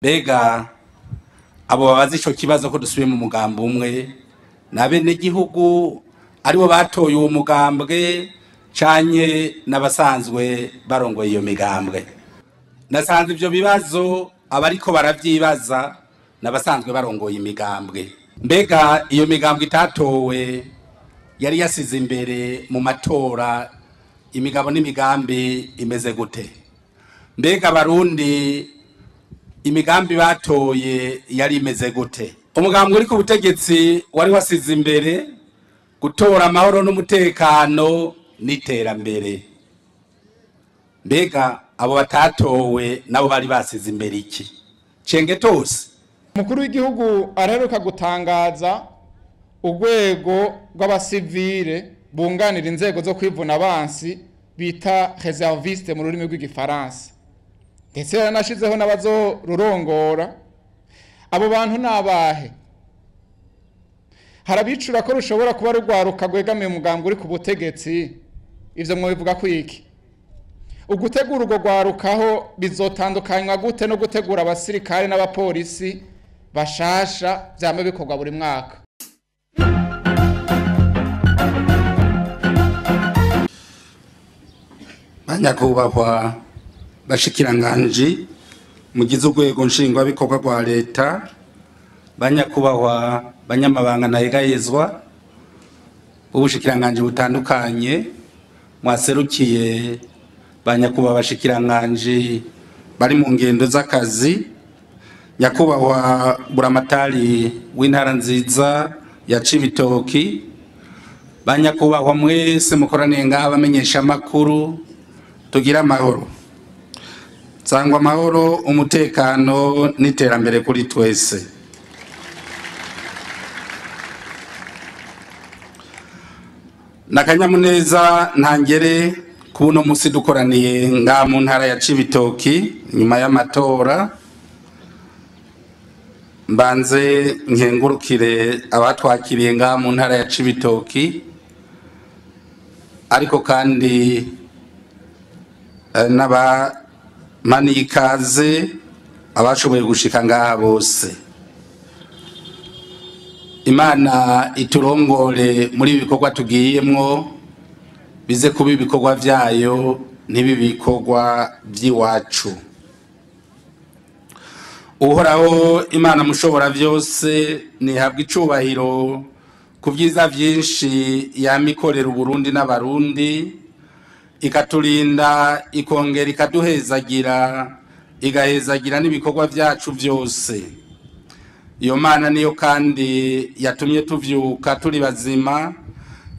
Mbega abo babaza ico kibazo ko dusubiye mu mugambo umwe n'abenegihugu aribo batoye uwo mugambwe canke n'abasanzwe barongoye iyo migambwe. Nasanze ivyo bibazo abariko baravyibaza n'abasanzwe barongoye imigambwe. Mbega iyo migambwe itatowe yari yasize imbere mu matora imigabo n'imigambi imeze gute? Mbega Barundi imigambi batoye yari imeze gute? Umugambwe uri ku butegetsi wari wasize imbere gutora amahoro n'umutekano n'iterambere. Mbega abo batatowe nabo bari basize imbere iki? Cengetose Umukuru w'igihugu araheruka gutangaza urwego rw'abasivile bunganira inzego zo kwivuna abansi bita reserviste mu rurimi rw'igifaransa, ndetse yaranashizeho n'abazorurongora. Abo bantu nabahe? Harabicura ko rushobora kuba rugwaruka rwegamiye umugambwe uri ku butegetsi. Ivyo mwobivuga ko iki? Ugutegura urwo rwarukaho bizotandukanywa gute no gutegura abasirikare n'abapolisi bashasha vyama bikorwa buri mwaka? Banyakubahwa bashikiranganji mugize urwego nshingwabikorwa rwa leta, banyakubahwa banyamabanga ntahegayezwa ubushikiranganji butandukanye mwaserukiye, banyakubahwa bashikiranganji bari mu ngendo z'akazi, nyakubahwa buramatari w'intara nziza ya Cibitoki, banyakubahwa mwese mukoraniye ngaha bamenyesha amakuru, tugira amahoro. Sangwa amahoro, umutekano n'iterambere kuri twese. Nakanyamuneza ntangere kuno musi dukoraniye ngaha mu ntara ya Cibitoki nyuma y'amatora. Mbanze nkengurukire abatwakiriye ngaha mu ntara ya Cibitoki, ariko kandi n'abamaniye ikaze abashoboye gushika ngaha bose. Imana iturongore muri ibi bikorwa tugiyemwo, bize kuba ibikorwa vyayo ntibibe ibikorwa vy'iwacu. Uhoraho Imana mushobora vyose nihabwa icubahiro ku vyiza vyinshi yamikorera Uburundi n'Abarundi, ikaturinda ikongera ikaduhezagira, igahezagira n'ibikorwa vyacu vyose. Iyo Mana niyo kandi yatumye tuvyuka turi bazima,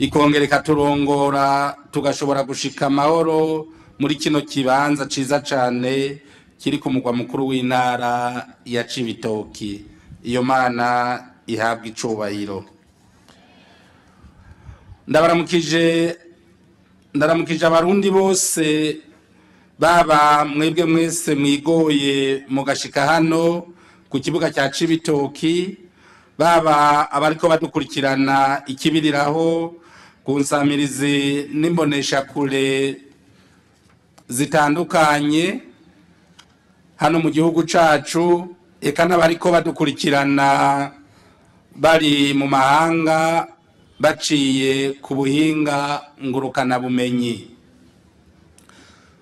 ikongera ikaturongora tugashobora gushika amahoro muri kino kibanza ciza cane kiri ku mugwa mukuru w'intara ya Cibitoki. Iyo Mana ihabwa icubahiro. Ndabaramukije Abarundi bose, baba mwebwe mwese mwigoye mugashika hano ku kibuga cya Cibitoki, baba abariko badukurikirana ikibiriraho ku nsamirizi n'imbonesha kure zitandukanye hano mu gihugu cacu, eka n'abariko badukurikirana bari mu mahanga baciye ku buhinga ngurukana bumenyi.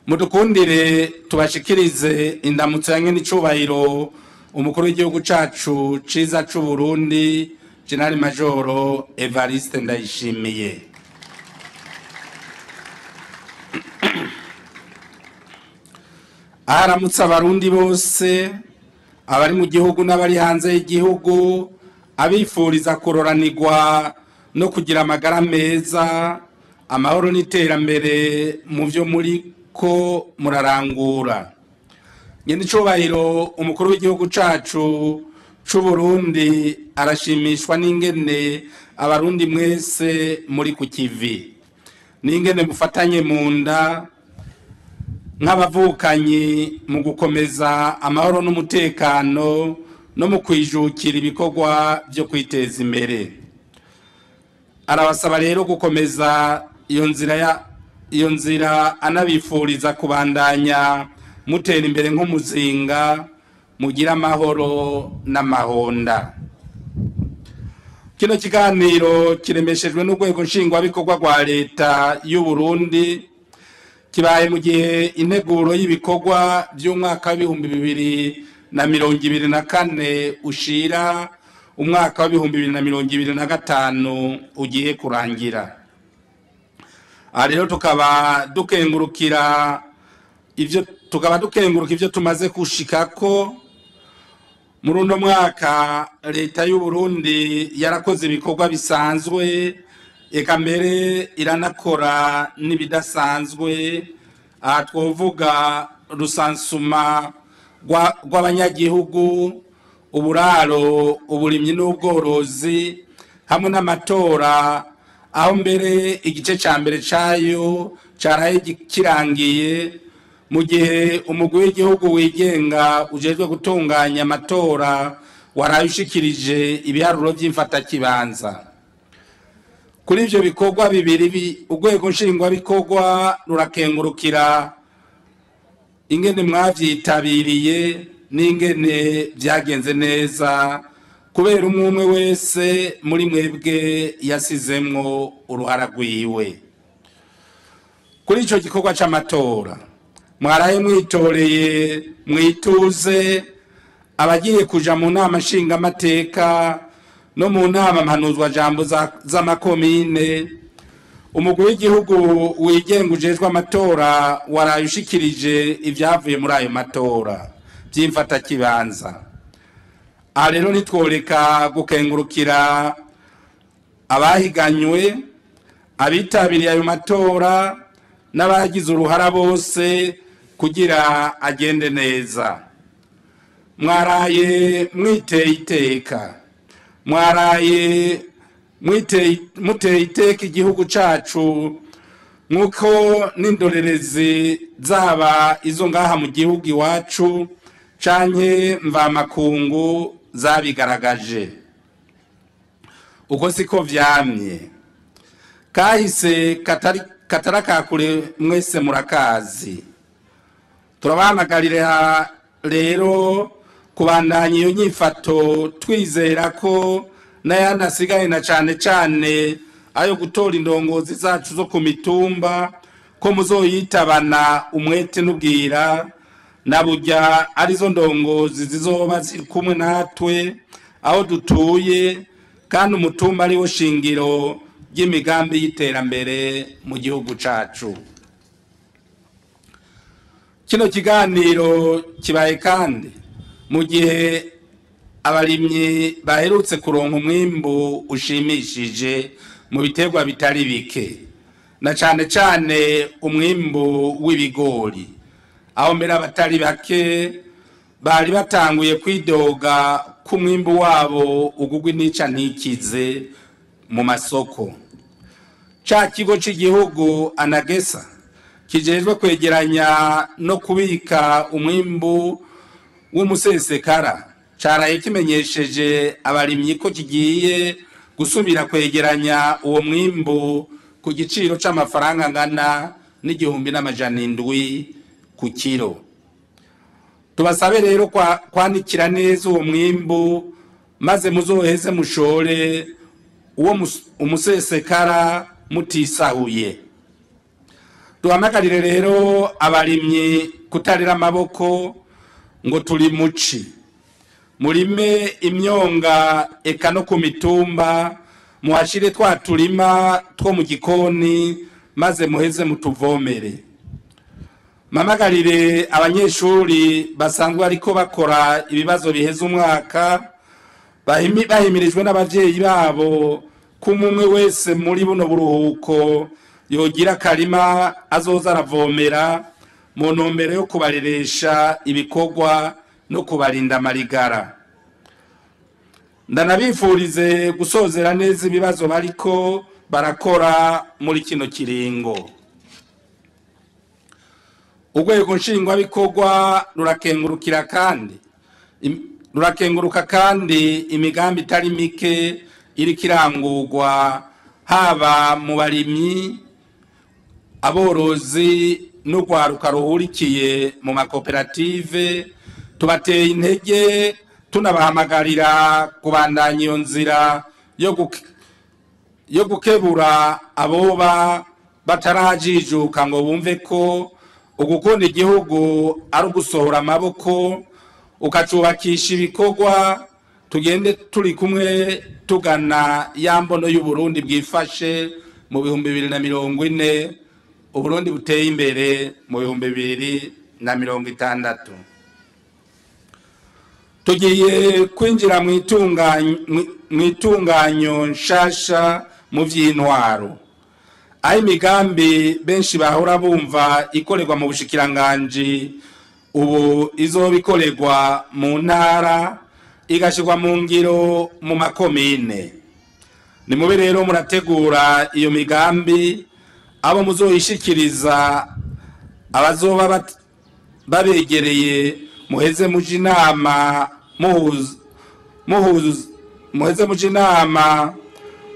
Mudukundire tubashikirize indamutso yange n'icubahiro umukuru w'igihugu cacu ciza c'u Burundi, General Major Evariste Ndayishimiye. Aramutse Abarundi bose, abari mu gihugu n'abari hanze y'igihugu, abifuriza kuroranirwa no kugira amagara meza, amahoro n'iterambere mu vyo muriko murarangura. Nyene icubahiro umukuru w'igihugu cacu c'u Burundi arashimishwa n'ingene Abarundi mwese muri ku kivi, n'ingene mufatanye mu nda nk'abavukanyi mu gukomeza amahoro n'umutekano no mu kwijukira ibikorwa vyo kwiteza imbere. Arabasaba rero gukomeza iyo nzira anabifuriza kubandanya mutera imbere nk'umuzinga mugira amahoro n'amahonda. Kino kiganiro kiremeshejwe n'urwego nshingwabikorwa rwa leta y'u Burundi, kibaye mu gihe integuro y'ibikorwa by'umwaka w'ibihumbi 2024 ushira umwaka wa 2025 ugiye kurangira. Rero tukaba dukengurukira ivyo tumaze kushikako. Muri uno mwaka leta y'u Burundi yarakoze ibikorwa bisanzwe, eka mbere iranakora n'ibidasanzwe. Twovuga rusansuma rw'abanyagihugu, uburaro, uburimyi n'ubworozi, hamwe n'amatora, aho mbere igice ca mbere cayo caraye kirangiye, mu gihe umugwi w'igihugu wigenga ujejwe gutunganya amatora waraye ushikirije ibiharuro vy'imfatakibanza. Kuri ivyo bikorwa bibiri urwego nshingwabikorwa rurakengurukira ingene mwavyitabiriye n'ingene vyagenze neza, kubera umwe wese muri mwebwe yasizemwo uruhara rwiwe. Kuri ico gikorwa c'amatora mwaraye mwitoreye mwituze abagiye kuja mu nama nshingamateka no mu nama mpanuzwa jambo z'amakomine. Umugwi w'igihugu wigenga ujejwe amatora waraye ushikirije ivyavuye muri ayo matora vy'imfatakibanza. Rero nitworeka gukengurukira abahiganywe, abitabiriye ayo matora n'abagize uruhara bose kugira agende neza. Mwaraye mwiteye iteka, mwaraye muteye iteka igihugu cacu, nk'uko n'indorerezi zaba izo ngaha mu gihugu iwacu canke mvamakungu zabigaragaje. Uko siko vyamye. Kahise katarakakure mwese murakazi. Turabahamagarira rero kubandanya iyo nyifato, twizera ko n'ayandi asigaye na cane ayo gutora indongozi zacu zo ku mitumba ko muzoyitabana umwete n'ubwira, na burya arizo ndongozi zizoba ziri kumwe natwe aho dutuye, kandi umutumba ari wo shingiro ry'imigambi y'iterambere mu gihugu cacu. Kino kiganiro kibaye kandi mu gihe abarimyi baherutse kuronka umwimbu ushimishije mu biterwa bitari bike, na cane umwimbu w'ibigori, aho mbere abatari bake bari batanguye kwidoga ku mwimbu wabo ugugwa nica ntikize mu masoko. Ca kigo c'igihugu Anagesa kijejwe kwegeranya no kubika umwimbu w'umusesekara caraye kimenyesheje abarimyi ko kigiye gusubira kwegeranya uwo mwimbu ku giciro c'amafaranga angana n'1,700 ku kiro. Tubasabe rero kwanikira neza uwo mwimbu, maze muzoheze mushore uwo umusesekara mutisahuye. Duhamagarire rero abarimyi kutarira amaboko ngo turi muci. Murime imyonga eka no ku mitumba, muhashire twa turima two mu gikoni, maze muheze mutuvomere. Mamagarire abanyeshuri basanzwe ariko bakora ibibazo biheza umwaka, bahimirijwe n'abavyeyi babo ko umwe wese muri buno buruhuko yogira karima azoza aravomera mu ntumbero yo kubareresha ibikorwa no kubarinda amarigara. Ndanabifurize gusozera neza ibibazo bariko barakora muri kino kiringo. Urwego nshingwabikorwa rurakenguruka kandi imigambi itari mike iriko irangurwa, haba mu barimyi, aborozi n'urwaruka ruhurikiye mu makoperative tubateye intege tunabahamagarira kubandanya iyo nzira yo gukebura aboba batarajijuka ngo bumve ko ugukunda igihugu ari ugusohora amaboko ukacubakisha ibikorwa tugende turi kumwe tugana ya mbono y'Uburundi bwifashe mu 2040 Uburundi buteye imbere mu 2060. Tugiye kwinjira mu itunganyo nshasha mu vy'intwaro, aho imigambi benshi bahora bumva ikorerwa mu bushikiranganji ubu izobikorerwa mu ntara igashirwa mu ngiro mu makomine. Ni mube rero murategura iyo migambi abo muzoyishikiriza abazoba babegereye muheze muje inama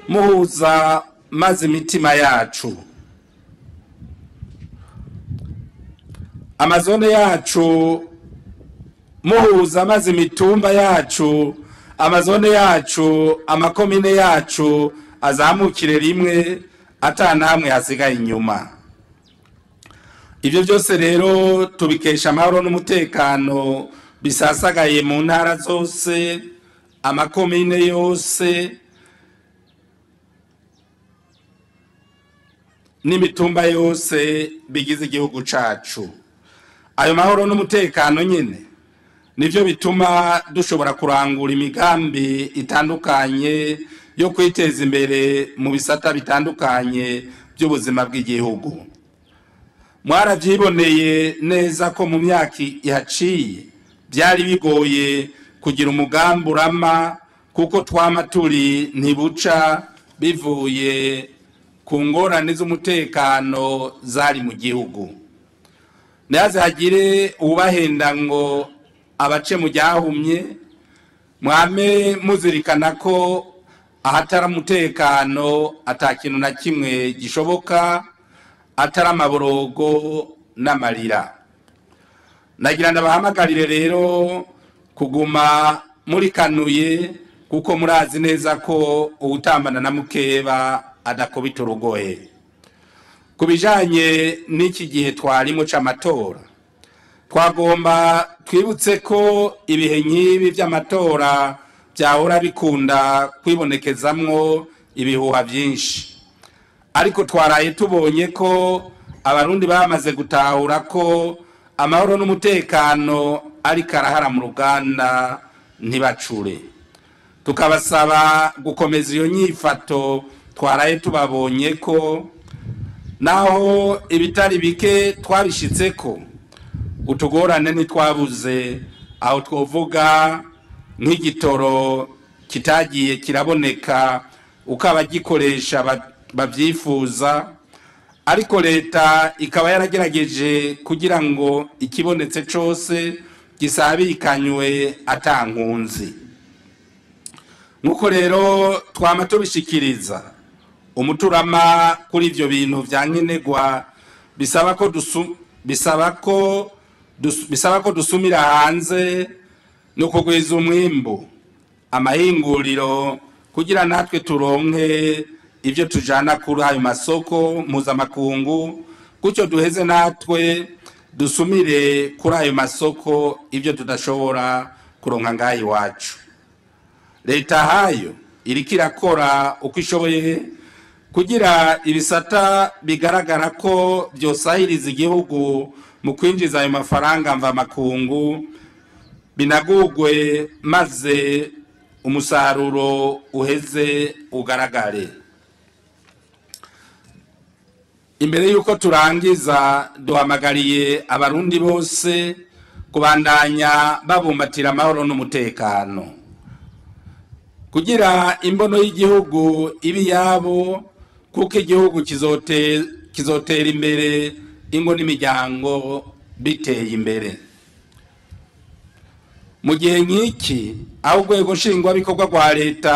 muhuza maze imitima yacu, amazone yacu muhuza maze imitumba yacu, amazone yacu, amakomine yacu azamukire rimwe atanamwe hasigaye inyuma. Ibyo byose rero tubikesha amahoro n'umutekano bisasagaye mu ntara zose, amakomine yose n'imitumba yose bigize igihugu cacu. Ayo mahoro n'umutekano nyene nivyo bituma dushobora kurangura imigambi itandukanye yo kwiteza imbere mu bisata bitandukanye by'ubuzima bw'igihugu. Mwaravyiboneye neza ko mu myaka ihaciye byari bigoye kugira umugambi urama, kuko twama turi ntibuca bivuye ku ngorane z'umutekano zari mu gihugu. Naze hagire ubahenda ngo abace mu ryahumye, mwame muzirikana ko ahatari umutekano atakintu na kimwe gishoboka atari amaborogo n'amarira. Nagira ndabahamagarire rero kuguma muri kanuye, kuko murazi neza ko ubutambana na mukeba adakubita urugohe. Kubijanye n'iki gihe twarimo c'amatora, twagomba twibutse ko ibihe nk'ibi by'amatora byahora bikunda kwibonekezamwo ibihuha byinshi, ariko twaraye tubonye ko abarundi bamaze gutahura ko amahoro n'umutekano ariko arahara mu ruganda ntibacure. Tukabasaba gukomeza iyo nyifato twaraye tubabonye ko naho ibitari bike twabishitseko, utugorane ntitwabuze, aho twovuga nk'igitoro kitagiye kiraboneka uko abagikoresha babyifuza, ariko leta ikaba yaragerageje kugira ngo ikibonetse cose gisabikanywe atankunzi. Nuko rero twama tubishikiriza umuturama kuri ivyo bintu vyankenerwa bisaba ko dusumira hanze no kugwiza umwimbu, amahinguriro, kugira natwe turonke ivyo tujana kuri ayo masoko mpuzamakungu, gutyo duheze natwe dusumire kuri ayo masoko ivyo tudashobora kuronka ngaho iwacu. Leta hayo iriko irakora uko ishoboye kugira ibisata bigaragara ko byosahiriza igihugu mu kwinjiza ayo mafaranga mva makungu binagugwe, maze umusaruro uheze ugaragare. Imbere yuko turangiza, duhamagariye abarundi bose kubandanya babumbatira amahoro n'umutekano, kugira imbono y'igihugu ibi yabo, kuko igihugu kizotera imbere ingo n'imiryango biteye imbere. Mu gihe nk'iki, aho urwego nshingwabikorwa rwa leta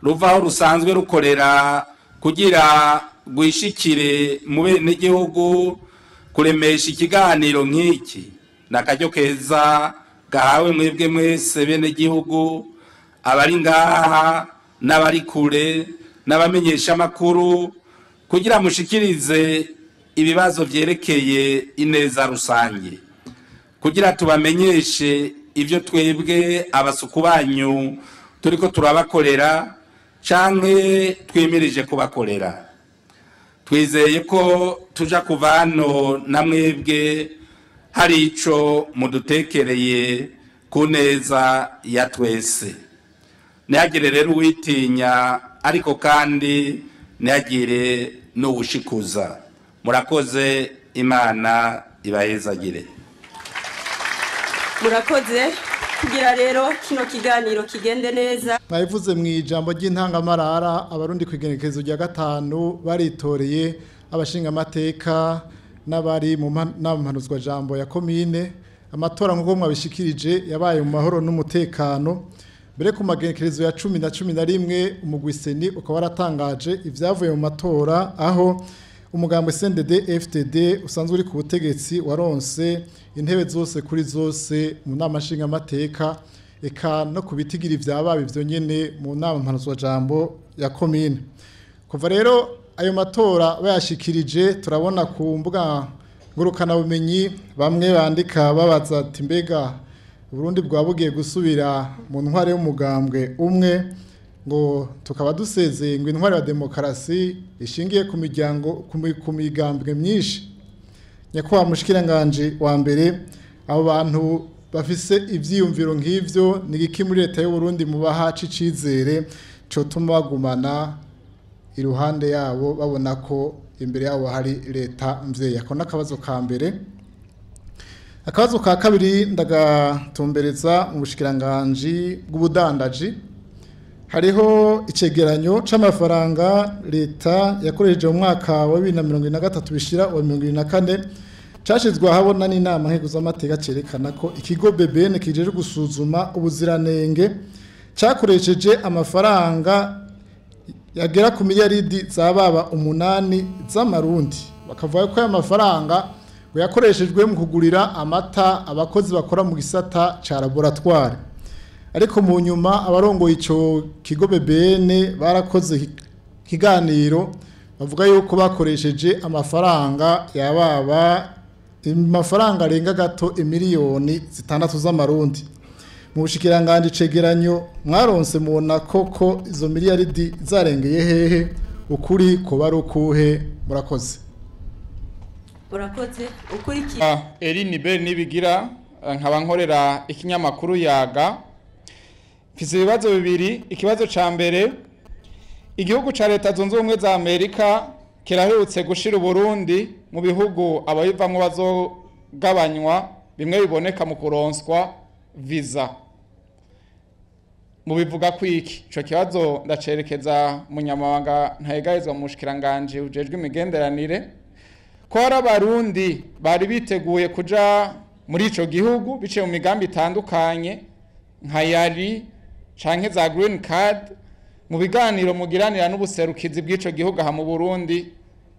ruvaho rusanzwe rukorera kugira gwishikire mu benegihugu, kuremesha ikiganiro nk'iki n'akaryo keza gahawe mwebwe mwese bene gihugu, abari ngaha n'abari kure n'abamenyesha makuru, kugira mushikirize ibibazo vyerekeye ineza rusange, kugira tubamenyeshe ivyo twebwe abasuku banyu turiko turabakorera canke twimirije kubakorera. Twizeye ko tuja kuva hano na mwebwe hari ico mudutekereye ku neza ya twese. Ntihagire rero uwitinya, ariko kandi ntihagire n'uwushikuza. Murakoze, Imana ibahezagire. Murakoze. Kugira rero kino kiganiro kigende neza, mwabivuze mu ijambo ry'intangamarara, abarundi ku igenekerezo rya 5 baritoreye abashinga amateka n'abari mu mpanuzwa jambo ya komine. Amatora nk'uko mwabishikirije yabaye mu mahoro n'umutekano. Mbere ku magenekerezo ya 10 na 11 umugwiseni ukaba waratangaje ivyavuye mu matora, aho umugambwe CNDD FDD usanzwe uri ku butegetsi waronse intebe zose kuri zose mu nama nshinga amateka, eka no kubitigiri vyabaye ivyo nyene mu nama mpanuzwa jambo ya komine. Kuva rero ayo matora bayashikirije, turabona ku mbuga ngurukana bumenyi bamwe bandika babaza ati mbega Burundi bwabugiye gusubira mu ntware y'umugambwe umwe, ngo tukaba dusezeye ngo intware ya demokarasi ishingiye ku miryango ku migambwe myinshi. Nyakubahwa mushikiranganje wa mbere, abo bantu bafise ivyiyumviro nk'ivyo ni iki muri leta y'u Burundi mubaha cicizere cyo tuma bagumana iruhande yabo, babona ko imbere yabo hari leta mvyeyi? Ako nakabazo ka mbere. Akabazo ka kabiri ndagatumbereza mu bushikiranganje bw'ubudandaji. Hariho icegeranyo c'amafaranga leta yakoresheje mu mwaka wa 2023 bishira wa 2024 cashizwe ahabona n'inama nk'iguzamateka cerekana ko ikigo BBN kijeje gusuzuma ubuziranenge cakoresheje amafaranga yagera ku miliyaridi zababa 8 z'amarundi. Bakavuga ko aya mafaranga ngo yakoreshejwe mu kugurira amata abakozi bakora mu gisata ca laboratoire. Ariko mu nyuma abarongoye ico kigo BBN barakoze kiganiro, bavuga yuko bakoresheje amafaranga yababa amafaranga arenga gato miliyoni 6 z'amarundi. Mu bushikiranganje cegeranyo mwaronse mubona koko izo miliyaridi zarengeye hehe? Ukuri ko barukuhe? Murakoze. murakoze. Ukurikiye Eline Bell nibigira nkaba nkorera ikinyamakuru Yaga. Mfise ibibazo bibiri. Ikibazo ca mbere, igihugu ca leta zunze ubumwe za Amerika kiraherutse gushira Burundi mu bihugu abayivamwe bazogabanywa bimwe biboneka mu kuronswa visa. Mu bivuga kwiki ico kibazo ndacerekeza munyamabanga ntayegayezwa mu bushikiranganje ujejwe imigenderanire, ko hari abarundi bari biteguye kuja muri ico gihugu biciye mu migambi itandukanye nka yari canke za green card. Mu biganiro mugiranira n'ubuserukizi bw'ico gihugu aha mu Burundi,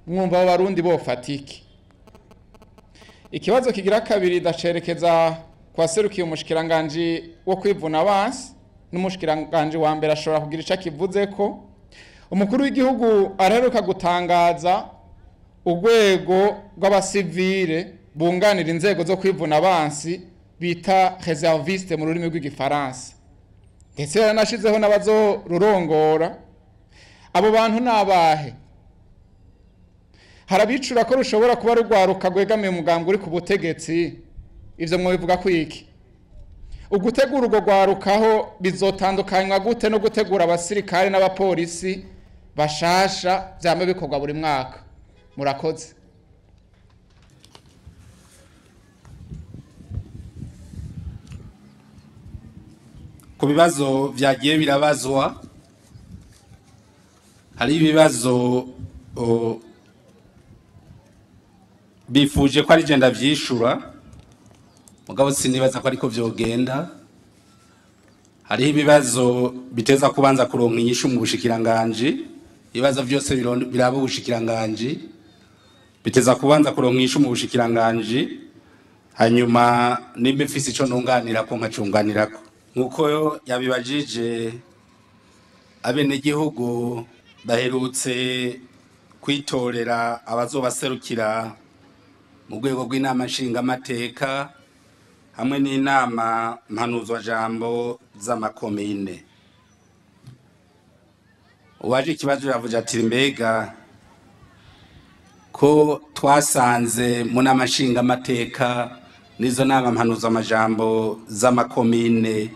mwumva abarundi bofatiki. Ikibazo kigira kabiri ndacerekeza kwa serukiye umushikiranganje wo kwivuna abansi, n'umushikiranganje wa mbere ashobora kugira ico kivuze ko umukuru w'igihugu araheruka gutangaza urwego rw'abasivile bunganira inzego zo kwivuna abansi bita reserviste mu rurimi rw'igifaransa, ndetse yaranashizeho n'abazorurongora. Abo bantu nabahe? Harabicura ko rushobora kuba rugwaruka gwegamiye umugambwe uri ku butegetsi. Ivyo mwobivuga kwiki? Ugutegura urwo gwarukaho bizotandukanywa gute no gutegura abasirikare n'abapolisi bashasha vyama bikorwa buri mwaka? Murakoze. Ku bibazo vyagiye birabazwa, hari ibibazo bifuje ko ari je ndavyishura, mugabo sinibaza ko ariko vyogenda. Hari ibibazo biteza kubanza kuronka inyishu mu bushikiranganje, ibibazo byose biraba ubushikiranganje biteza kubanza kuronka inyishu mu bushikiranganje, hanyuma nimba mfise ico nunganirako nkacunganirako nk'uko yabibajije abenegihugu baherutse kwitorera abazobaserukira mu rwego rw'inama nshingamateka hamwe n'inama mpanuzwajambo z'amakomine. Uwaje ikibazo yavuze ati mbega ko twasanze mu nama nshingamateka n'izo nama mpanuzwamajambo z'amakomine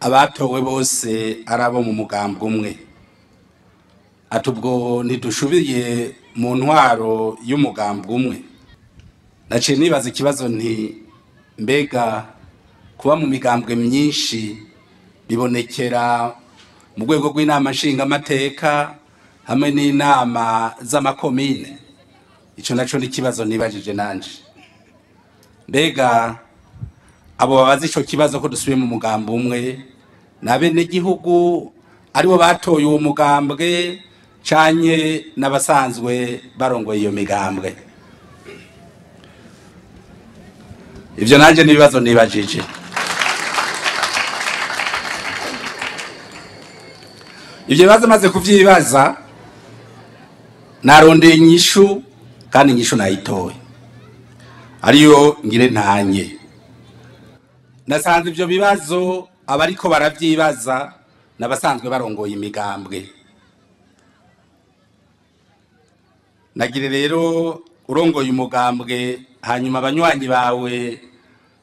abatowe bose ari abo mu mugambwe umwe, ati ubwo ntidushubiye mu ntwaro y'umugambwe umwe. Naciye nibaza ikibazo nti mbega kuba mu migambwe myinshi bibonekera mu rwego rw'inama nshingamateka hamwe n'inama z'amakomine, ico naco n'ikibazo nibajije nanje. Mbega abo babaza ico kibazo ko dusubiye mu mugambwe umwe n'abenegihugu aribo batoye uwo mugambwe canye n'abasanzwe barongoye iyo migambwe? Ivyo nanje n'ibibazo nibajije. Ivyo bibazo maze kuvyibaza narondeye inyishu kandi inyishu nayitoye ariyo ngire ntanye. Nasanze ivyo bibazo abariko baravyibaza n'abasanzwe barongoye imigambwe. Nagire rero urongoye umugambwe hanyuma abanywanyi bawe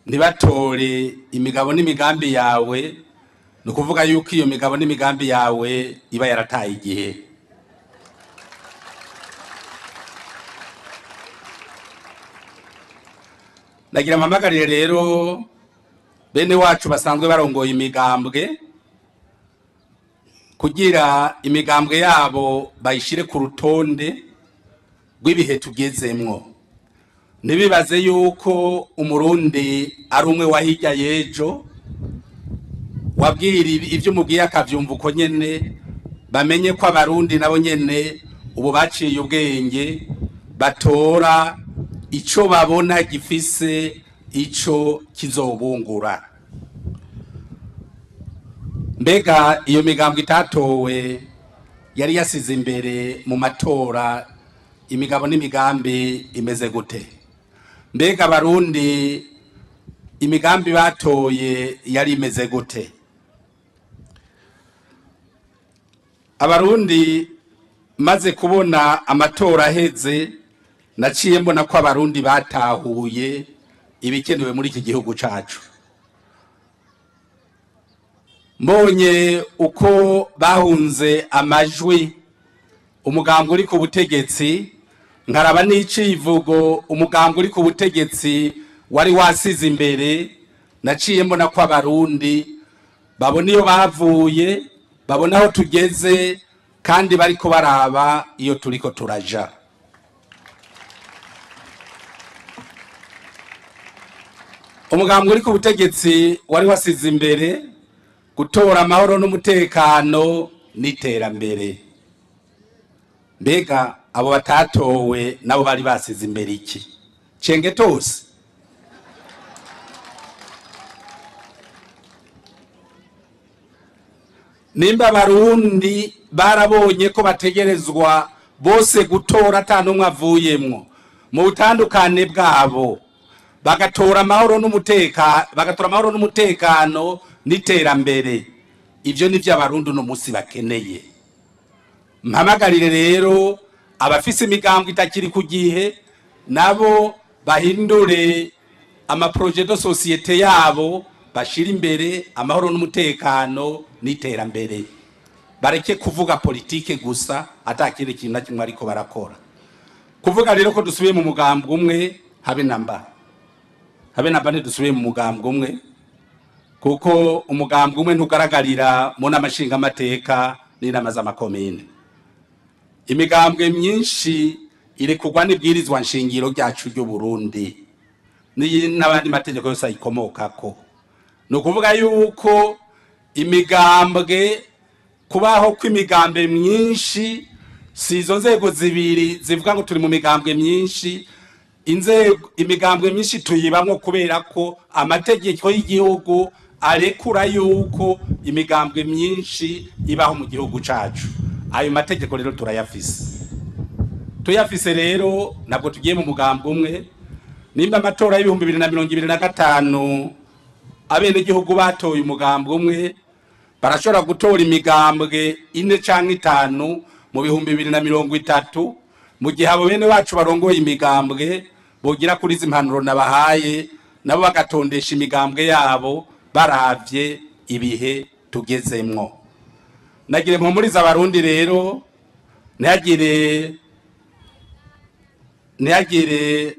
ntibatore imigabo n'imigambi yawe, ni ukuvuga yuko iyo migabo n'imigambi yawe iba yarataye igihe. Nagira mpamagarire rero bene wacu basanzwe barongoye imigambwe kugira imigambwe yabo bayishire ku rutonde rw'ibihe tugezemwo. Ntibibaze yuko umurundi ari umwe wahirya yejo wabwira ivyo umubwiye akavyumva uko nyene. Bamenye ko abarundi nabo nyene ubu baciye ubwenge, batora ico babona gifise ico kizobungura. Mbega iyo migambwe itatowe yari yasize imbere mu matora imigabo n'imigambi imeze gute? Mbega abarundi imigambi batoye yari imeze gute? Abarundi maze kubona amatora aheze naciye mbona ko abarundi batahuye ibikenewe muri iki gihugu cacu. Mbonye uko bahunze amajwi umugambwe uri ku butegetsi, nkaraba n'icivugo umugambwe uri ku butegetsi wari wasize imbere, naciye mbona ko abarundi babona iyo bavuye, babona aho tugeze, kandi bariko baraba iyo turiko turaja. Umugambwe uri ku butegetsi wari wasize imbere gutora amahoro n'umutekano n'iterambere. Mbega abo batatowe nabo bari basize imbere iki? Cenge tose. Nimba abarundi barabonye ko bategerezwa bose gutora ata n'umwe avuyemwo mu butandukane bwabo, bagatora amahoro n'umutekano n'iterambere, ivyo nivyo abarundi uno musi bakeneye. Mpamagarire rero abafise imigambwe itakiri ku gihe nabo bahindure amaprojet de societe yabo, bashira imbere amahoro n'umutekano n'iterambere. Bareke kuvuga politike gusa atakiri ikintu na kimwe ariko barakora. Kuvuga rero ko dusubiye mu mugambwe umwe habe namba ntidusubiye mu mugambwe umwe, kuko umugambwe umwe ntugaragarira mu nama nshingamateka n'inama z'amakomine. Imigambwe myinshi irekugwa n'ibwirizwa nshingiro ryacu ry'u Burundi n'abandi mategeko yose ayikomokako. Ni ukuvuga yuko imigambwe, kubaho kw'imigambi myinshi si izo nzego zibiri zivuga ngo turi mu migambwe myinshi, inzego imigambwe myinshi tuyibamwo kubera ko amategeko y'igihugu arekura yuko imigambwe myinshi ibaho mu gihugu cacu. Ayo mategeko rero tuyafise rero ntabwo tugiye mu mugambwe umwe. Nimba amatora y'ibihumbi 2025 abene gihugu batoye umugambwe umwe, barashobora gutora imigambwe 4 canke 5 mu bihumbi 2030 mu gihe abo bene bacu barongoye imigambwe bogira kuri zimpanuro nabahaye nabo bagatondesha imigambwe yabo baravye ibihe tugezemwo. Nagire mpumuriza abarundi rero ntihagire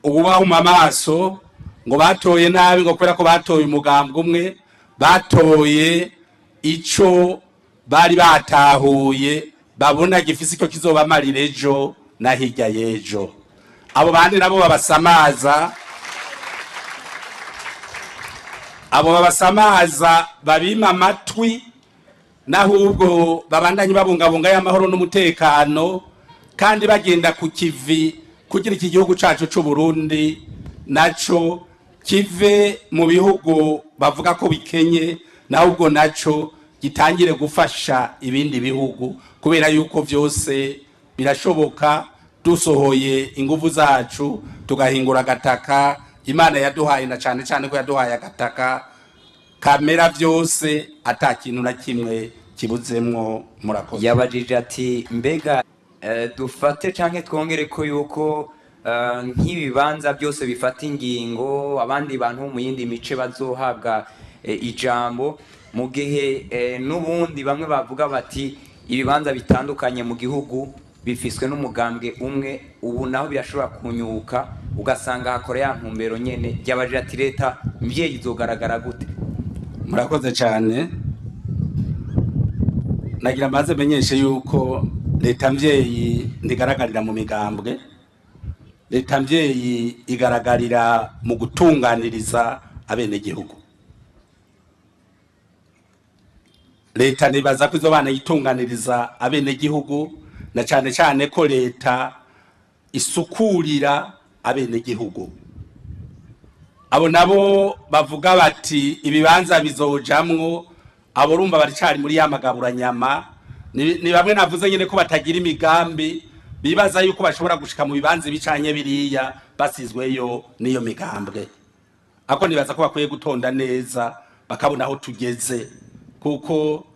ububahuma amaso ngo batoye nabi ngo kubera ko batoye umugambwe umwe, batoye ico bari batahuye babona gifise icyo kizobamarira ejo na hirya y'ejo. Abo bandi nabo babasamaza babima amatwi nahubwo babandanye babungabunga y'amahoro n'umutekano kandi bagenda ku kivi kugira iki gihugu cacu c'u Burundi naco kive mu bihugu bavuga ko bikenye, nahubwo naco gitangire gufasha ibindi bihugu kubera yuko vyose birashoboka dusohoye ingufu zacu tugahingura agataka Imana yaduhaye, na cane cane ko yaduhaye agataka kamera vyose ata kintu na kimwe kibuzemwo. Murakoze. Yabajije ati mbega dufate canke twongere ko yuko nk'ibibanza byose bifata ingingo abandi bantu mu yindi mice bazohabwa ijambo, mu gihe n'ubundi bamwe bavuga bati ibibanza bitandukanye mu gihugu bifiswe n'umugambwe umwe, ubu naho birashobora kunyuka ugasanga hakora ya ntumbero nyene. Yabajije ati leta mvyeyi izogaragara gute? Murakoze cyane. Nagira maze menyeshe yuko leta mvyeyi ndigaragarira mu migambwe. Leta mvyeyi igaragarira mu gutunganiriza abene gihugu. Leta nibaza ko izobana yitunganiriza abene gihugu, na cyane cyane ko leta isukurira abene gihugu. Abo nabo bavuga bati ibibanza bizojamwo, abo urumva baricari muri yamagabura nyama, ni bamwe navuze nyene ko batagira imigambi, bibaza yuko bashobora gushika mu bibanze bicanye biriya basizweyo niyo migambwe. Ako nibaza ko bakwiye gutonda neza bakabona aho tugeze, kuko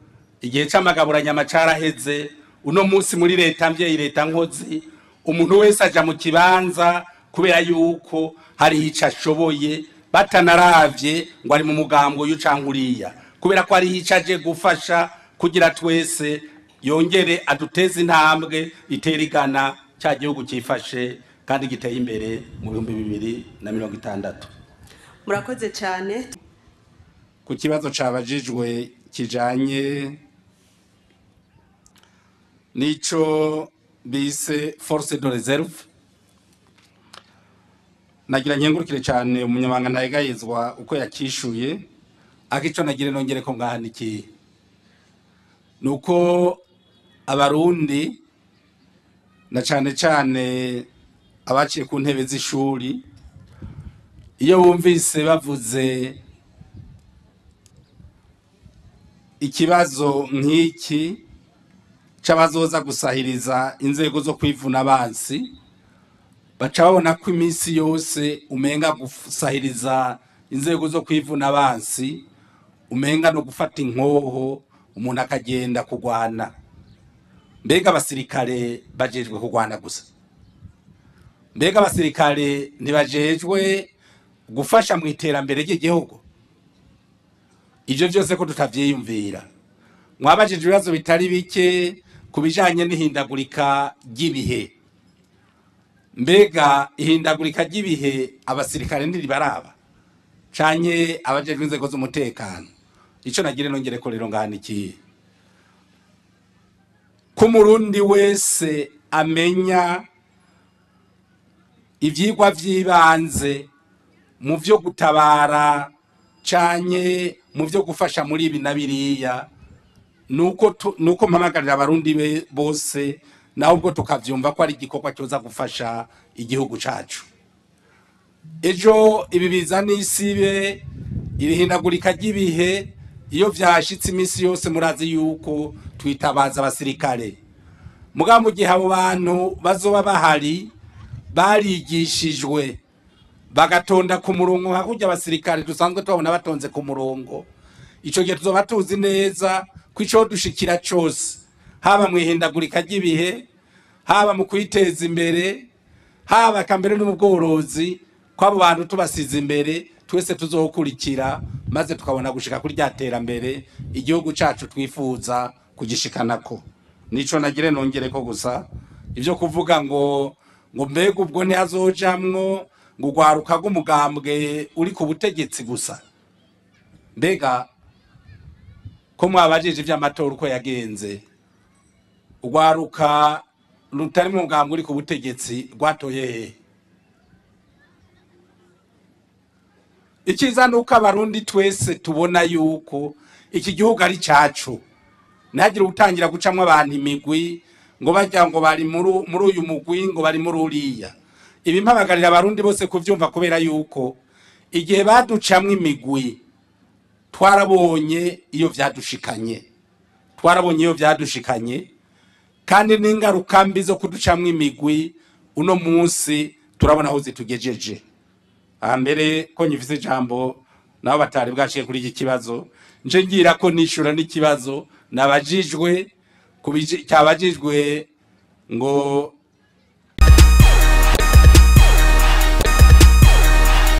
igihe c'amagabura nyama caraheze. Uno munsi muri leta mvyeyi, leta nkozi, umuntu wese aja mu kibanza kubera yuko hari ico ashoboye, batanaravye ngo ari mu mugambwe uyu canke uriya, kubera ko hari ico aje gufasha kugira twese yongere aduteze intambwe iterigana cya gihugu cyifashe kandi giteye imbere mu 2060. Murakoze cyane. Ku kibazo cabajijwe kijanye nico bise force de réserve, nagira nyengurukire cyane umunyamanga ntayegayizwa uko yakishuye. Akico nagire nongere ko ngahaniki nuko abarundi na cyane cyane abaciye ku ntebe z'ishuri, iyo bumvise bavuze ikibazo nk'iki c'abazoza gusahiriza inzego zo kwivuna abansi, baca babona ko iminsi yose umenga gusahiriza inzego zo kwivuna abansi umenga no gufata inkoho umuntu akagenda kugwana. Mbega abasirikare bajejwe kugwana gusa? Mbega abasirikare ntibajejwe gufasha mu iterambere ry'igihugu? Ivyo vyose ko tutavyiyumvira. Mwabajije ibibazo bitari bike kubijanye n'ihindagurika ry'ibihe. Mbega ihindagurika ry'ibihe abasirikare ntiribaraba canke abajejwe inzego z'umutekano? Ico nagire nongere ko rero ngahaniki ko Murundi wese amenya ivyigwa vy'ibanze mu vyo gutabara canke mu vyo gufasha muri ibi na biriya, nuko mpamagarira abarundi bose naho ubwo tukavyumva ko ari igikorwa cyoza gufasha igihugu cacu. Ejo ibi bizana isibe, irihindagurika ry'ibihe, iyo vyashitse iminsi yose murazi yuko twitabaza abasirikare. Mugabo mu gihe abo bantu bazoba bahari barigishijwe bagatonda ku murongo nka kurya abasirikare dusanzwe tubona batonze ku murongo, ico gihe tuzoba tuzi neza ko ico dushikira cose, haba mu ihindagurika ry'ibihe, haba mu kwiteza imbere, haba kambere no mu bworozi, ko abo bantu tubasize imbere twese tuzokurikira, maze tukabona gushika kuri rya terambere igihugu cacu twifuza kugishikanako. Nico nagire nongere ko gusa ivyo kuvuga ngo mbega ubwo ntihazojamwo ngo ugwaruka rw'umugambwe uri ku butegetsi gusa. Mbega ko mwabajije ivy'amatora uko yagenze, ugwaruka rutari mu mugambwe uri ku butegetsi rwatoye hehe? Ikiza nuko abarundi twese tubona yuko iki gihugu ari cacu, ntihagire utangira gucamwo abantu imigwi ngo bajya ngo bari muri uyu mugwi ngo bari muri uriya. Ibi mpabagarira abarundi bose kuvyumva, kubera yuko igihe baducamwe imigwi twarabonye iyo vyadushikanye, kandi n'ingaruka mbi zo kuducamwe imigwi uno munsi turabona aho zitugejeje. Mbere ko nyifise ijambo nabo batari bwaciye kuri iki kibazo, nje ngira ko nishura n'ikibazo nabajijwe cyabajijwe ngo